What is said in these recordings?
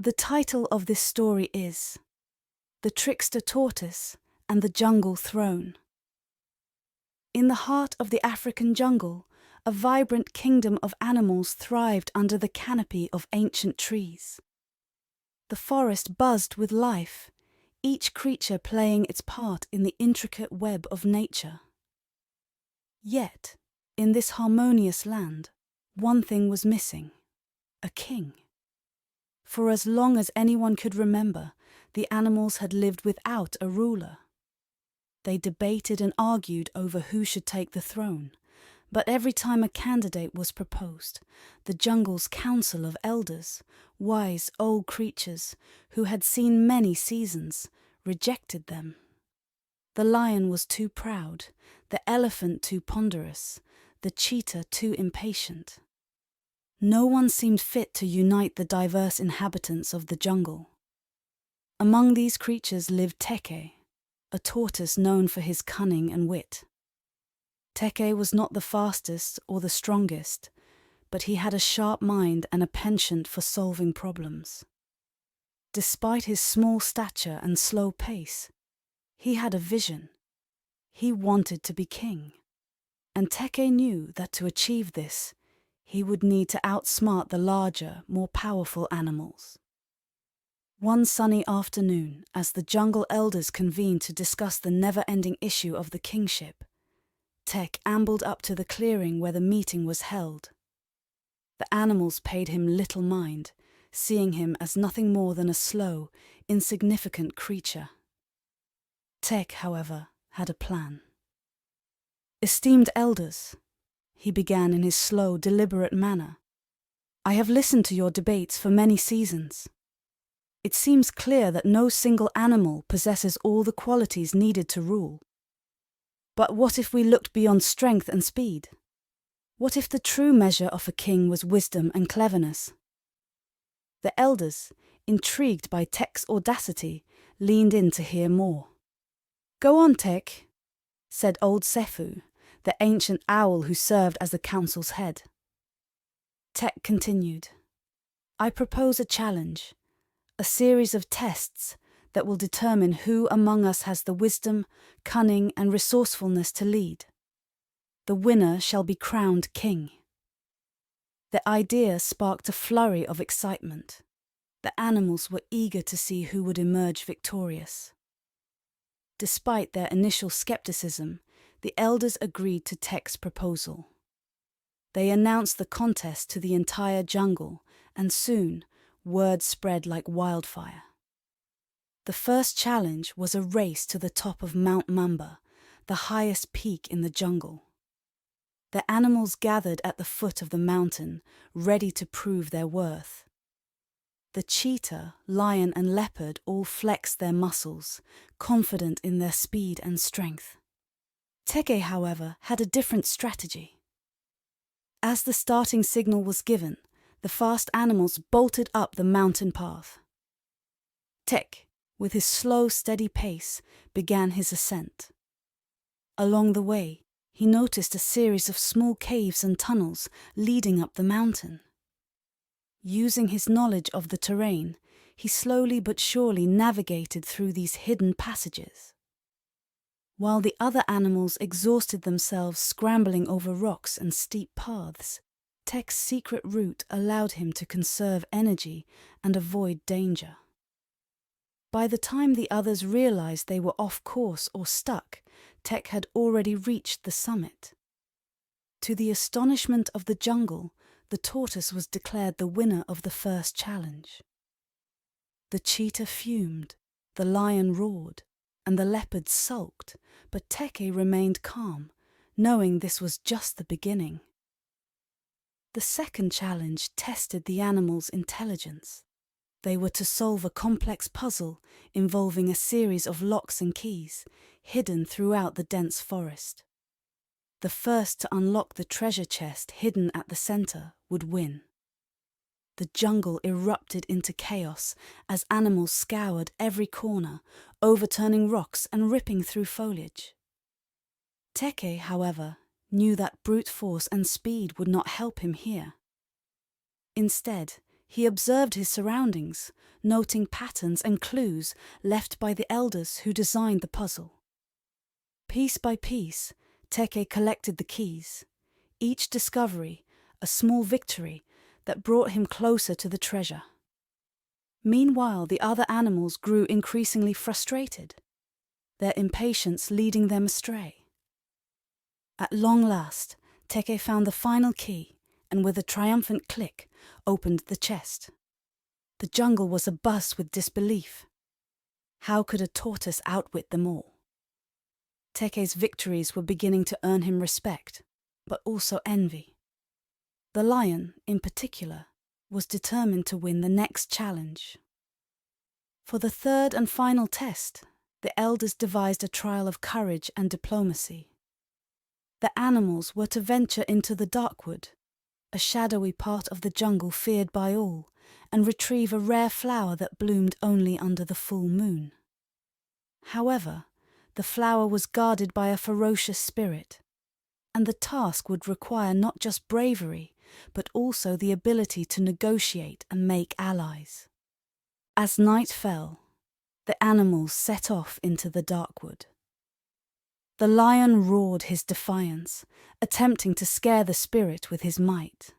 The title of this story is The Trickster Tortoise and the Jungle Throne. In the heart of the African jungle, a vibrant kingdom of animals thrived under the canopy of ancient trees. The forest buzzed with life, each creature playing its part in the intricate web of nature. Yet, in this harmonious land, one thing was missing: a king. For as long as anyone could remember, the animals had lived without a ruler. They debated and argued over who should take the throne, but every time a candidate was proposed, the jungle's council of elders, wise old creatures who had seen many seasons, rejected them. The lion was too proud, the elephant too ponderous, the cheetah too impatient. No one seemed fit to unite the diverse inhabitants of the jungle. Among these creatures lived Teke, a tortoise known for his cunning and wit. Teke was not the fastest or the strongest, but he had a sharp mind and a penchant for solving problems. Despite his small stature and slow pace, he had a vision. He wanted to be king, and Teke knew that to achieve this, he would need to outsmart the larger, more powerful animals. One sunny afternoon, as the jungle elders convened to discuss the never-ending issue of the kingship, Tek ambled up to the clearing where the meeting was held. The animals paid him little mind, seeing him as nothing more than a slow, insignificant creature. Tek, however, had a plan. "Esteemed elders," he began in his slow, deliberate manner, "I have listened to your debates for many seasons. It seems clear that no single animal possesses all the qualities needed to rule. But what if we looked beyond strength and speed? What if the true measure of a king was wisdom and cleverness?" The elders, intrigued by Tek's audacity, leaned in to hear more. "Go on, Tek," said old Sefu, the ancient owl who served as the council's head. Tek continued, "I propose a challenge, a series of tests that will determine who among us has the wisdom, cunning, and resourcefulness to lead. The winner shall be crowned king." The idea sparked a flurry of excitement. The animals were eager to see who would emerge victorious. Despite their initial skepticism, the elders agreed to Tek's proposal. They announced the contest to the entire jungle, and soon, word spread like wildfire. The first challenge was a race to the top of Mount Mamba, the highest peak in the jungle. The animals gathered at the foot of the mountain, ready to prove their worth. The cheetah, lion, and leopard all flexed their muscles, confident in their speed and strength. Teke, however, had a different strategy. As the starting signal was given, the fast animals bolted up the mountain path. Tek, with his slow, steady pace, began his ascent. Along the way, he noticed a series of small caves and tunnels leading up the mountain. Using his knowledge of the terrain, he slowly but surely navigated through these hidden passages. While the other animals exhausted themselves scrambling over rocks and steep paths, Tek's secret route allowed him to conserve energy and avoid danger. By the time the others realized they were off course or stuck, Tek had already reached the summit. To the astonishment of the jungle, the tortoise was declared the winner of the first challenge. The cheetah fumed, the lion roared, and the leopard sulked, but Teke remained calm, knowing this was just the beginning. The second challenge tested the animals' intelligence. They were to solve a complex puzzle involving a series of locks and keys, hidden throughout the dense forest. The first to unlock the treasure chest hidden at the center would win. The jungle erupted into chaos as animals scoured every corner, overturning rocks and ripping through foliage. Teke, however, knew that brute force and speed would not help him here. Instead, He observed his surroundings, noting patterns and clues left by the elders who designed the puzzle. Piece by piece, Teke collected the keys, each discovery a small victory that brought him closer to the treasure. Meanwhile, the other animals grew increasingly frustrated, their impatience leading them astray. At long last, Teke found the final key and with a triumphant click opened the chest. The jungle was abuzz with disbelief. How could a tortoise outwit them all? Teke's victories were beginning to earn him respect, but also envy. The lion, in particular, was determined to win the next challenge. For the third and final test, the elders devised a trial of courage and diplomacy. The animals were to venture into the darkwood, a shadowy part of the jungle feared by all, and retrieve a rare flower that bloomed only under the full moon. However, the flower was guarded by a ferocious spirit, and the task would require not just bravery, but also the ability to negotiate and make allies. As night fell, the animals set off into the darkwood. The lion roared his defiance, attempting to scare the spirit with his might.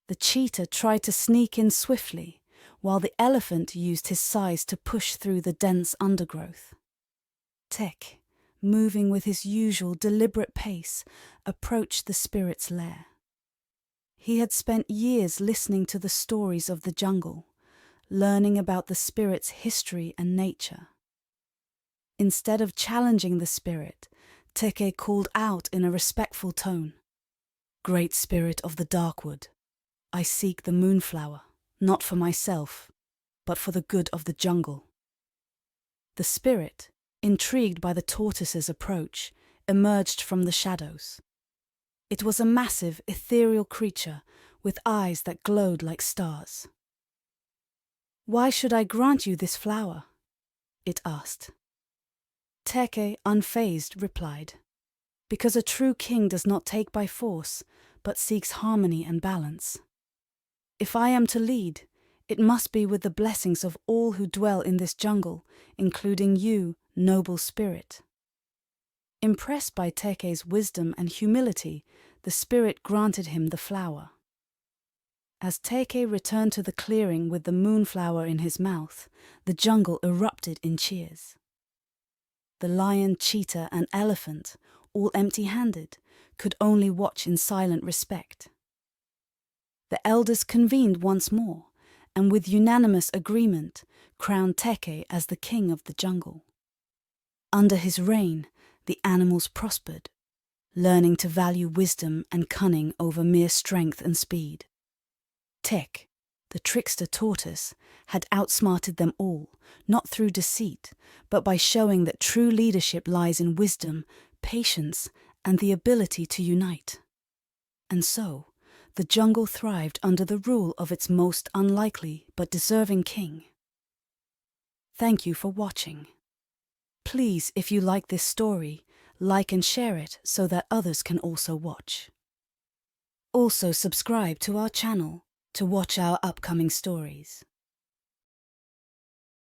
The cheetah tried to sneak in swiftly, while the elephant used his size to push through the dense undergrowth. Teke, moving with his usual deliberate pace, approached the spirit's lair. He had spent years listening to the stories of the jungle, learning about the spirit's history and nature. Instead of challenging the spirit, Teke called out in a respectful tone, "Great spirit of the darkwood, I seek the moonflower, not for myself, but for the good of the jungle." The spirit, intrigued by the tortoise's approach, emerged from the shadows. It was a massive, ethereal creature with eyes that glowed like stars. "Why should I grant you this flower?" it asked. Teke, unfazed, replied, "Because a true king does not take by force, but seeks harmony and balance. If I am to lead, it must be with the blessings of all who dwell in this jungle, including you, noble spirit." Impressed by Teke's wisdom and humility, the spirit granted him the flower. As Teke returned to the clearing with the moonflower in his mouth, the jungle erupted in cheers. The lion, cheetah, and elephant, all empty-handed, could only watch in silent respect. The elders convened once more, and with unanimous agreement, crowned Teke as the king of the jungle. Under his reign, the animals prospered, learning to value wisdom and cunning over mere strength and speed. Teke, the trickster tortoise, had outsmarted them all, not through deceit, but by showing that true leadership lies in wisdom, patience, and the ability to unite. And so, the jungle thrived under the rule of its most unlikely but deserving king. Thank you for watching. Please, if you like this story, like and share it so that others can also watch. Also subscribe to our channel to watch our upcoming stories.